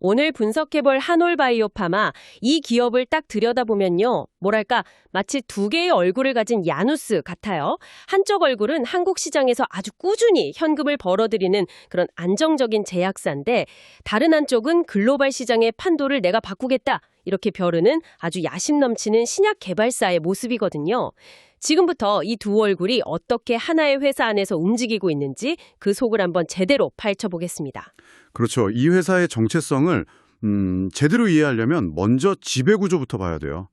오늘 분석해볼 한올바이오파마, 이 기업을 딱 들여다보면요. 뭐랄까, 마치 두 개의 얼굴을 가진 야누스 같아요. 한쪽 얼굴은 한국 시장에서 아주 꾸준히 현금을 벌어들이는 그런 안정적인 제약사인데, 다른 한쪽은 글로벌 시장의 판도를 내가 바꾸겠다, 이렇게 벼르는 아주 야심 넘치는 신약 개발사의 모습이거든요. 지금부터 이 두 얼굴이 어떻게 하나의 회사 안에서 움직이고 있는지 그 속을 한번 제대로 파헤쳐보겠습니다. 그렇죠. 이 회사의 정체성을 제대로 이해하려면 먼저 지배구조부터 봐야 돼요.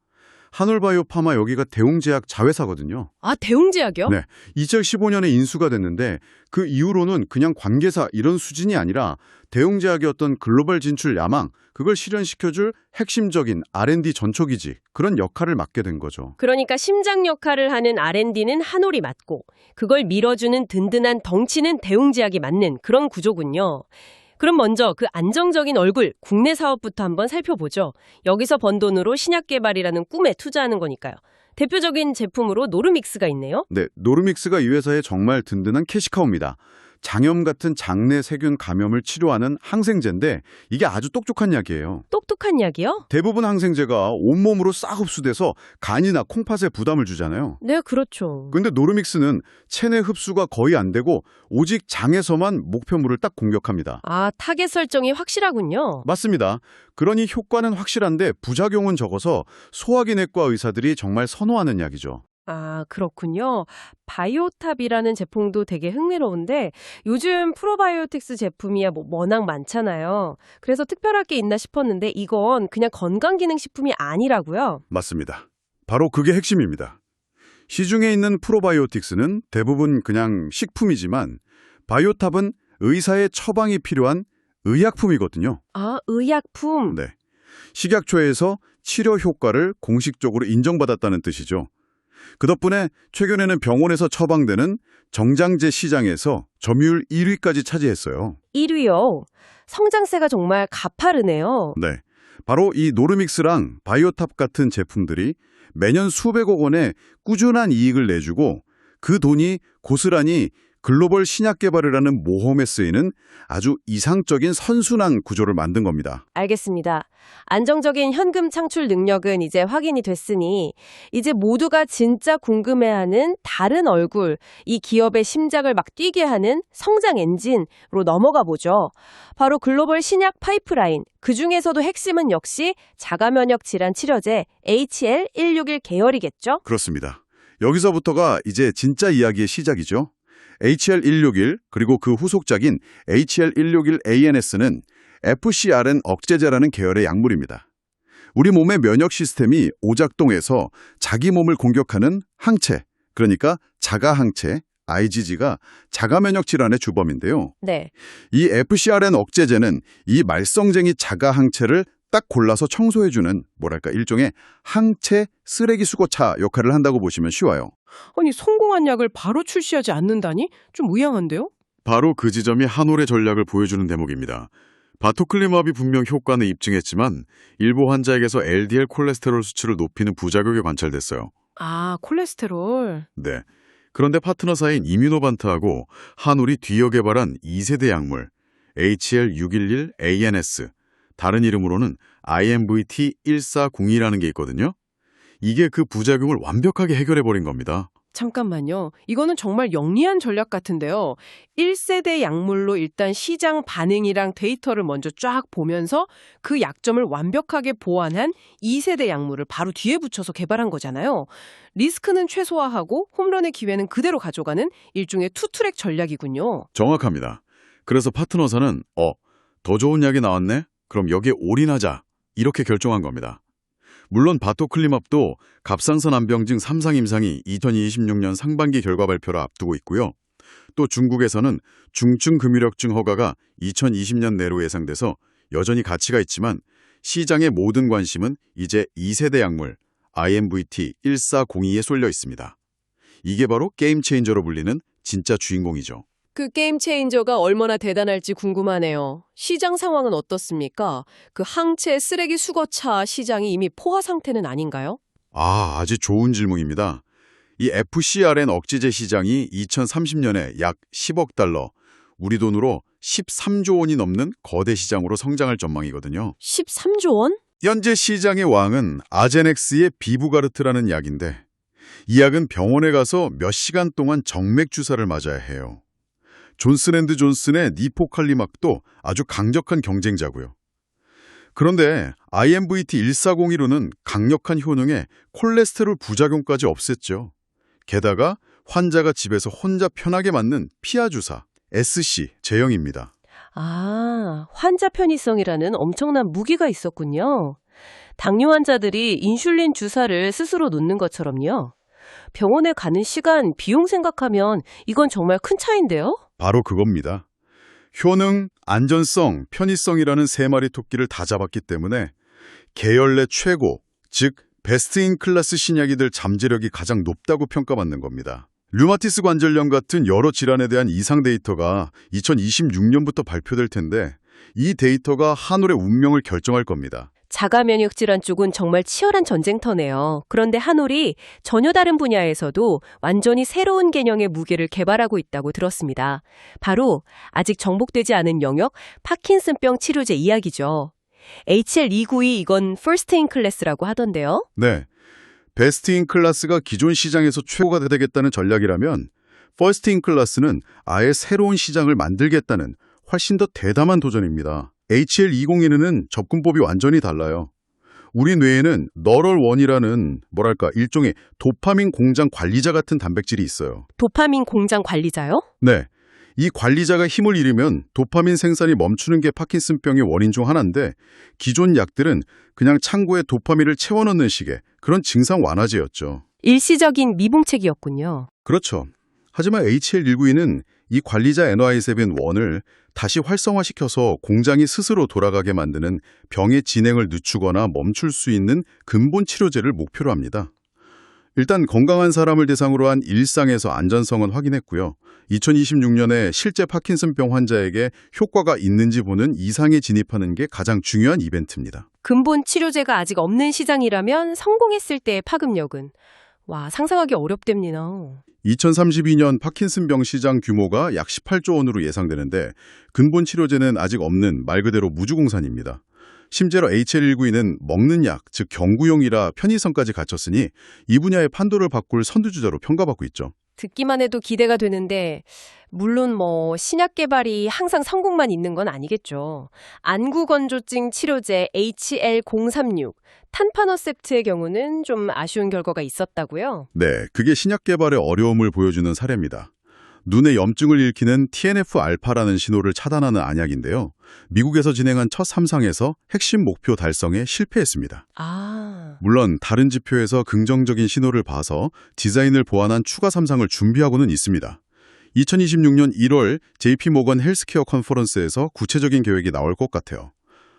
한올바이오파마 여기가 대웅제약 자회사거든요. 아, 대웅제약이요? 네. 2015년에 인수가 됐는데 그 이후로는 그냥 관계사 이런 수준이 아니라 대웅제약의 어떤 글로벌 진출 야망, 그걸 실현시켜줄 핵심적인 R&D 전초기지, 그런 역할을 맡게 된 거죠. 그러니까 심장 역할을 하는 R&D는 한올이 맡고 그걸 밀어주는 든든한 덩치는 대웅제약이 맡는 그런 구조군요. 그럼 먼저 그 안정적인 얼굴, 국내 사업부터 한번 살펴보죠. 여기서 번 돈으로 신약 개발이라는 꿈에 투자하는 거니까요. 대표적인 제품으로 노르믹스가 있네요. 네, 노르믹스가 이 회사의 정말 든든한 캐시카우입니다. 장염 같은 장내 세균 감염을 치료하는 항생제인데 이게 아주 똑똑한 약이에요. 똑똑한 약이요? 대부분 항생제가 온몸으로 싹 흡수돼서 간이나 콩팥에 부담을 주잖아요. 네, 그렇죠. 근데 노르믹스는 체내 흡수가 거의 안 되고 오직 장에서만 목표물을 딱 공격합니다. 아, 타겟 설정이 확실하군요. 맞습니다. 그러니 효과는 확실한데 부작용은 적어서 소화기내과 의사들이 정말 선호하는 약이죠. 아, 그렇군요. 바이오탑이라는 제품도 되게 흥미로운데 요즘 프로바이오틱스 제품이야 워낙 많잖아요. 그래서 특별할 게 있나 싶었는데 이건 그냥 건강기능식품이 아니라고요? 맞습니다. 바로 그게 핵심입니다. 시중에 있는 프로바이오틱스는 대부분 그냥 식품이지만 바이오탑은 의사의 처방이 필요한 의약품이거든요. 아, 의약품. 네. 식약처에서 치료 효과를 공식적으로 인정받았다는 뜻이죠. 그 덕분에 최근에는 병원에서 처방되는 정장제 시장에서 점유율 1위까지 차지했어요. 1위요. 성장세가 정말 가파르네요. 네, 바로 이 노르믹스랑 바이오탑 같은 제품들이 매년 수백억 원의 꾸준한 이익을 내주고 그 돈이 고스란히 글로벌 신약 개발을 하는 모험에 쓰이는 아주 이상적인 선순환 구조를 만든 겁니다. 알겠습니다. 안정적인 현금 창출 능력은 이제 확인이 됐으니 이제 모두가 진짜 궁금해하는 다른 얼굴, 이 기업의 심장을 막 뛰게 하는 성장 엔진으로 넘어가 보죠. 바로 글로벌 신약 파이프라인, 그중에서도 핵심은 역시 자가면역 질환 치료제 HL161 계열이겠죠? 그렇습니다. 여기서부터가 이제 진짜 이야기의 시작이죠. HL161 그리고 그 후속작인 HL161ANS는 FcRn 억제제라는 계열의 약물입니다. 우리 몸의 면역 시스템이 오작동해서 자기 몸을 공격하는 항체, 그러니까 자가항체, IgG가 자가면역 질환의 주범인데요. 네. 이 FcRn 억제제는 이 말썽쟁이 자가항체를 딱 골라서 청소해주는 뭐랄까 일종의 항체 쓰레기 수거차 역할을 한다고 보시면 쉬워요. 아니, 성공한 약을 바로 출시하지 않는다니? 좀 의아한데요? 바로 그 지점이 한올의 전략을 보여주는 대목입니다. 바토클리맙이 분명 효과는 입증했지만 일부 환자에게서 LDL 콜레스테롤 수치를 높이는 부작용이 관찰됐어요. 아, 콜레스테롤. 네. 그런데 파트너사인 이뮤노반트하고 한올이 뒤이어 개발한 2세대 약물 HL611ANS, 다른 이름으로는 IMVT1402라는 게 있거든요. 이게 그 부작용을 완벽하게 해결해버린 겁니다. 잠깐만요. 이거는 정말 영리한 전략 같은데요. 1세대 약물로 일단 시장 반응이랑 데이터를 먼저 쫙 보면서 그 약점을 완벽하게 보완한 2세대 약물을 바로 뒤에 붙여서 개발한 거잖아요. 리스크는 최소화하고 홈런의 기회는 그대로 가져가는 일종의 투트랙 전략이군요. 정확합니다. 그래서 파트너사는 더 좋은 약이 나왔네? 그럼 여기에 올인하자. 이렇게 결정한 겁니다. 물론 바토클리맙도 갑상선 암병증 3상 임상이 2026년 상반기 결과 발표를 앞두고 있고요. 또 중국에서는 중증 금유력증 허가가 2020년 내로 예상돼서 여전히 가치가 있지만 시장의 모든 관심은 이제 2세대 약물 IMVT1402에 쏠려 있습니다. 이게 바로 게임 체인저로 불리는 진짜 주인공이죠. 그 게임 체인저가 얼마나 대단할지 궁금하네요. 시장 상황은 어떻습니까? 그 항체 쓰레기 수거차 시장이 이미 포화 상태는 아닌가요? 아주 좋은 질문입니다. 이 FcRn 억제제 시장이 2030년에 약 10억 달러, 우리 돈으로 13조 원이 넘는 거대 시장으로 성장할 전망이거든요. 13조 원? 현재 시장의 왕은 아제넥스의 비부가르트라는 약인데 이 약은 병원에 가서 몇 시간 동안 정맥 주사를 맞아야 해요. 존슨앤드존슨의 니포칼리막도 아주 강력한 경쟁자고요. 그런데 IMVT1401호는 강력한 효능에 콜레스테롤 부작용까지 없앴죠. 게다가 환자가 집에서 혼자 편하게 맞는 피하 주사, SC 제형입니다. 아, 환자 편의성이라는 엄청난 무기가 있었군요. 당뇨 환자들이 인슐린 주사를 스스로 놓는 것처럼요. 병원에 가는 시간, 비용 생각하면 이건 정말 큰 차이인데요? 바로 그겁니다. 효능, 안전성, 편의성이라는 세 마리 토끼를 다 잡았기 때문에 계열 내 최고, 즉 베스트 인 클래스 신약이 될 잠재력이 가장 높다고 평가받는 겁니다. 류마티스 관절염 같은 여러 질환에 대한 이상 데이터가 2026년부터 발표될 텐데 이 데이터가 한올의 운명을 결정할 겁니다. 자가 면역 질환 쪽은 정말 치열한 전쟁터네요. 그런데 한올이 전혀 다른 분야에서도 완전히 새로운 개념의 무게를 개발하고 있다고 들었습니다. 바로 아직 정복되지 않은 영역 파킨슨병 치료제 이야기죠. HL292 이건 First in Class라고 하던데요. 네, 베스트 인 클래스가 기존 시장에서 최고가 되겠다는 전략이라면 퍼스트 인 클래스는 아예 새로운 시장을 만들겠다는 훨씬 더 대담한 도전입니다. HL201은 접근법이 완전히 달라요. 우리 뇌에는 너럴1이라는 일종의 도파민 공장 관리자 같은 단백질이 있어요. 도파민 공장 관리자요? 네, 이 관리자가 힘을 잃으면 도파민 생산이 멈추는 게 파킨슨병의 원인 중 하나인데 기존 약들은 그냥 창고에 도파민을 채워넣는 식의 그런 증상 완화제였죠. 일시적인 미봉책이었군요. 그렇죠. 하지만 HL192는 이 관리자 NY7-1을 다시 활성화시켜서 공장이 스스로 돌아가게 만드는 병의 진행을 늦추거나 멈출 수 있는 근본 치료제를 목표로 합니다. 일단 건강한 사람을 대상으로 한 일상에서 안전성은 확인했고요. 2026년에 실제 파킨슨병 환자에게 효과가 있는지 보는 이상에 진입하는 게 가장 중요한 이벤트입니다. 근본 치료제가 아직 없는 시장이라면 성공했을 때의 파급력은 상상하기 어렵답니다. 2032년 파킨슨병 시장 규모가 약 18조 원으로 예상되는데 근본 치료제는 아직 없는 말 그대로 무주공산입니다. 심지어 HL192는 먹는 약, 즉 경구용이라 편의성까지 갖췄으니 이 분야의 판도를 바꿀 선두주자로 평가받고 있죠. 듣기만 해도 기대가 되는데 물론 신약 개발이 항상 성공만 있는 건 아니겠죠. 안구건조증 치료제 HL036, 탄파너셉트의 경우는 좀 아쉬운 결과가 있었다고요? 네, 그게 신약 개발의 어려움을 보여주는 사례입니다. 눈의 염증을 일으키는 TNF-알파라는 신호를 차단하는 안약인데요. 미국에서 진행한 첫 3상에서 핵심 목표 달성에 실패했습니다. 물론 다른 지표에서 긍정적인 신호를 봐서 디자인을 보완한 추가 3상을 준비하고는 있습니다. 2026년 1월 JP모건 헬스케어 컨퍼런스에서 구체적인 계획이 나올 것 같아요.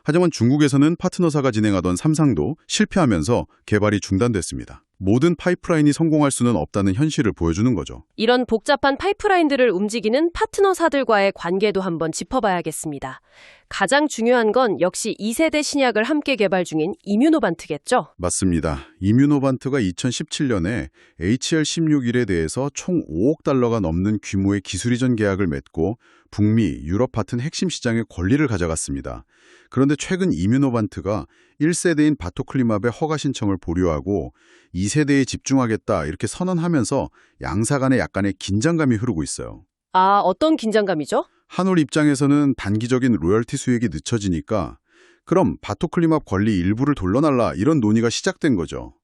하지만 중국에서는 파트너사가 진행하던 3상도 실패하면서 개발이 중단됐습니다. 모든 파이프라인이 성공할 수는 없다는 현실을 보여주는 거죠. 이런 복잡한 파이프라인들을 움직이는 파트너사들과의 관계도 한번 짚어봐야겠습니다. 가장 중요한 건 역시 2세대 신약을 함께 개발 중인 이뮤노반트겠죠? 맞습니다. 이뮤노반트가 2017년에 HL161에 대해서 총 5억 달러가 넘는 규모의 기술이전 계약을 맺고 북미, 유럽 같은 핵심 시장의 권리를 가져갔습니다. 그런데 최근 이뮤노반트가 1세대인 바토클리맙의 허가 신청을 보류하고 2세대에 집중하겠다 이렇게 선언하면서 양사 간에 약간의 긴장감이 흐르고 있어요. 어떤 긴장감이죠? 한올 입장에서는 단기적인 로열티 수익이 늦춰지니까 그럼 바토클리맙 권리 일부를 돌려달라 이런 논의가 시작된 거죠.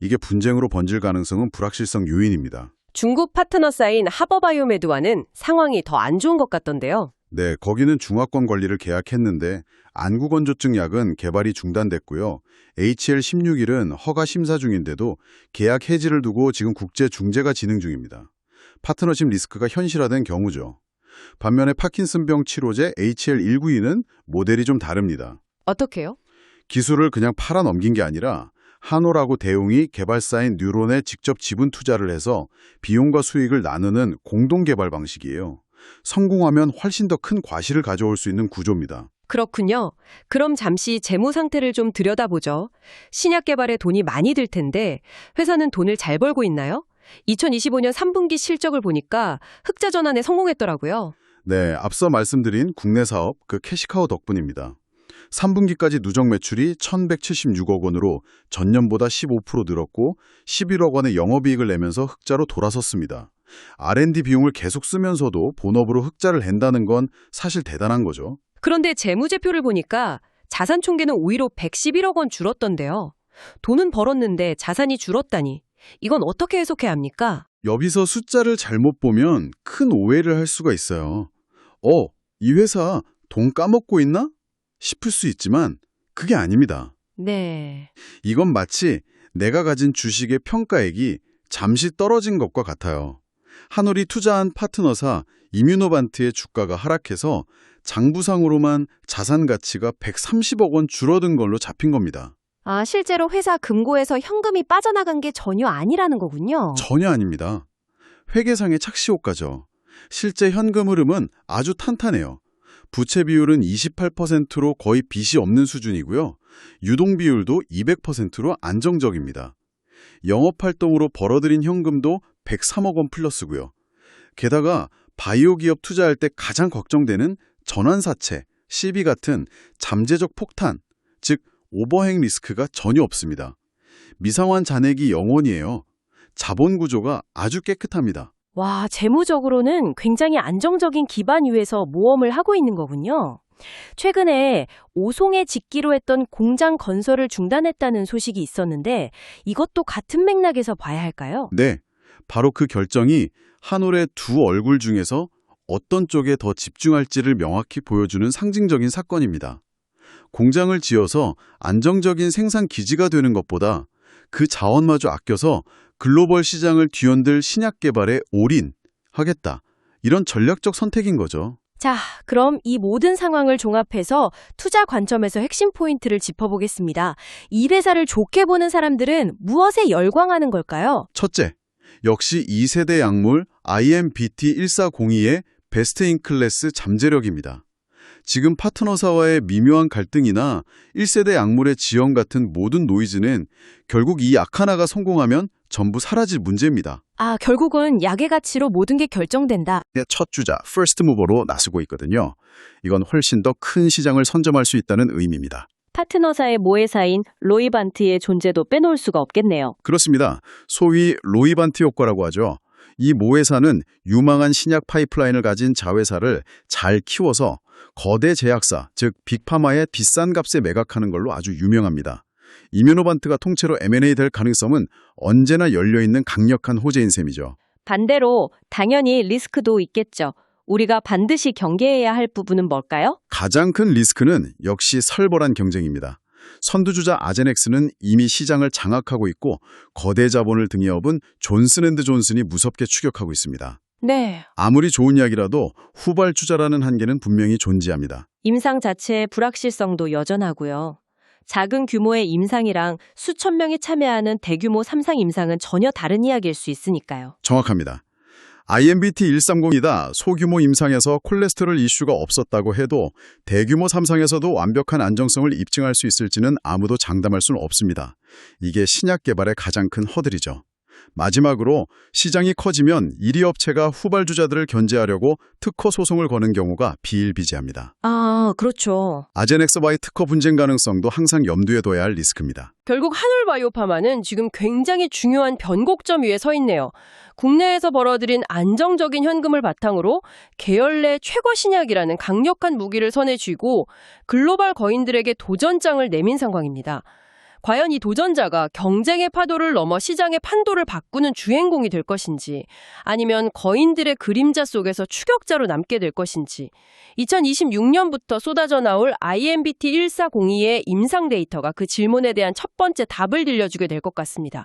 이게 분쟁으로 번질 가능성은 불확실성 요인입니다. 중국 파트너사인 하버바이오메드와는 상황이 더 안 좋은 것 같던데요. 네, 거기는 중화권 관리를 계약했는데 안구건조증 약은 개발이 중단됐고요. HL161은 허가 심사 중인데도 계약 해지를 두고 지금 국제 중재가 진행 중입니다. 파트너십 리스크가 현실화된 경우죠. 반면에 파킨슨병 치료제 HL192는 모델이 좀 다릅니다. 어떻게요? 기술을 그냥 팔아 넘긴 게 아니라 한올하고 대웅이 개발사인 뉴론에 직접 지분 투자를 해서 비용과 수익을 나누는 공동 개발 방식이에요. 성공하면 훨씬 더 큰 과실을 가져올 수 있는 구조입니다. 그렇군요. 그럼 잠시 재무 상태를 좀 들여다보죠. 신약 개발에 돈이 많이 들 텐데 회사는 돈을 잘 벌고 있나요? 2025년 3분기 실적을 보니까 흑자 전환에 성공했더라고요. 네, 앞서 말씀드린 국내 사업 그 캐시카우 덕분입니다. 3분기까지 누적 매출이 1,176억 원으로 전년보다 15% 늘었고 11억 원의 영업이익을 내면서 흑자로 돌아섰습니다. R&D 비용을 계속 쓰면서도 본업으로 흑자를 낸다는 건 사실 대단한 거죠. 그런데 재무제표를 보니까 자산 총계는 오히려 111억 원 줄었던데요. 돈은 벌었는데 자산이 줄었다니. 이건 어떻게 해석해야 합니까? 여기서 숫자를 잘못 보면 큰 오해를 할 수가 있어요. 이 회사 돈 까먹고 있나? 싶을 수 있지만 그게 아닙니다. 네. 이건 마치 내가 가진 주식의 평가액이 잠시 떨어진 것과 같아요. 한올이 투자한 파트너사 이뮤노반트의 주가가 하락해서 장부상으로만 자산 가치가 130억 원 줄어든 걸로 잡힌 겁니다. 아, 실제로 회사 금고에서 현금이 빠져나간 게 전혀 아니라는 거군요. 전혀 아닙니다. 회계상의 착시 효과죠. 실제 현금 흐름은 아주 탄탄해요. 부채 비율은 28%로 거의 빚이 없는 수준이고요. 유동 비율도 200%로 안정적입니다. 영업활동으로 벌어들인 현금도 103억 원 플러스고요. 게다가 바이오 기업 투자할 때 가장 걱정되는 전환사채, 시비 같은 잠재적 폭탄, 즉 오버행 리스크가 전혀 없습니다. 미상환 잔액이 0원이에요. 자본 구조가 아주 깨끗합니다. 와, 재무적으로는 굉장히 안정적인 기반 위에서 모험을 하고 있는 거군요. 최근에 오송에 짓기로 했던 공장 건설을 중단했다는 소식이 있었는데 이것도 같은 맥락에서 봐야 할까요? 네, 바로 그 결정이 한올의 두 얼굴 중에서 어떤 쪽에 더 집중할지를 명확히 보여주는 상징적인 사건입니다. 공장을 지어서 안정적인 생산 기지가 되는 것보다 그 자원마저 아껴서 글로벌 시장을 뒤흔들 신약 개발에 올인하겠다. 이런 전략적 선택인 거죠. 자, 그럼 이 모든 상황을 종합해서 투자 관점에서 핵심 포인트를 짚어보겠습니다. 이 회사를 좋게 보는 사람들은 무엇에 열광하는 걸까요? 첫째, 역시 2세대 약물 IMBT1402의 베스트 인 클래스 잠재력입니다. 지금 파트너사와의 미묘한 갈등이나 1세대 약물의 지연 같은 모든 노이즈는 결국 이 약 하나가 성공하면 전부 사라질 문제입니다. 아, 결국은 약의 가치로 모든 게 결정된다. 첫 주자, 퍼스트 무버로 나서고 있거든요. 이건 훨씬 더 큰 시장을 선점할 수 있다는 의미입니다. 파트너사의 모회사인 로이반트의 존재도 빼놓을 수가 없겠네요. 그렇습니다. 소위 로이반트 효과라고 하죠. 이 모회사는 유망한 신약 파이프라인을 가진 자회사를 잘 키워서 거대 제약사, 즉 빅파마의 비싼 값에 매각하는 걸로 아주 유명합니다. 이뮤노반트가 통째로 M&A 될 가능성은 언제나 열려있는 강력한 호재인 셈이죠. 반대로 당연히 리스크도 있겠죠. 우리가 반드시 경계해야 할 부분은 뭘까요? 가장 큰 리스크는 역시 살벌한 경쟁입니다. 선두주자 아제넥스는 이미 시장을 장악하고 있고 거대 자본을 등에 업은 존슨앤드존슨이 무섭게 추격하고 있습니다. 네. 아무리 좋은 약이라도 후발주자라는 한계는 분명히 존재합니다. 임상 자체의 불확실성도 여전하고요. 작은 규모의 임상이랑 수천 명이 참여하는 대규모 3상 임상은 전혀 다른 이야기일 수 있으니까요. 정확합니다. IMBT130이다 소규모 임상에서 콜레스테롤 이슈가 없었다고 해도 대규모 3상에서도 완벽한 안정성을 입증할 수 있을지는 아무도 장담할 수는 없습니다. 이게 신약 개발의 가장 큰 허들이죠. 마지막으로 시장이 커지면 1위 업체가 후발주자들을 견제하려고 특허 소송을 거는 경우가 비일비재합니다. 아, 그렇죠. 아제넥스와의 특허 분쟁 가능성도 항상 염두에 둬야 할 리스크입니다. 결국 한올바이오파마는 지금 굉장히 중요한 변곡점 위에 서 있네요. 국내에서 벌어들인 안정적인 현금을 바탕으로 계열 내 최고 신약이라는 강력한 무기를 손에 쥐고 글로벌 거인들에게 도전장을 내민 상황입니다. 과연 이 도전자가 경쟁의 파도를 넘어 시장의 판도를 바꾸는 주인공이 될 것인지 아니면 거인들의 그림자 속에서 추격자로 남게 될 것인지 2026년부터 쏟아져 나올 IMBT1402의 임상 데이터가 그 질문에 대한 첫 번째 답을 들려주게 될 것 같습니다.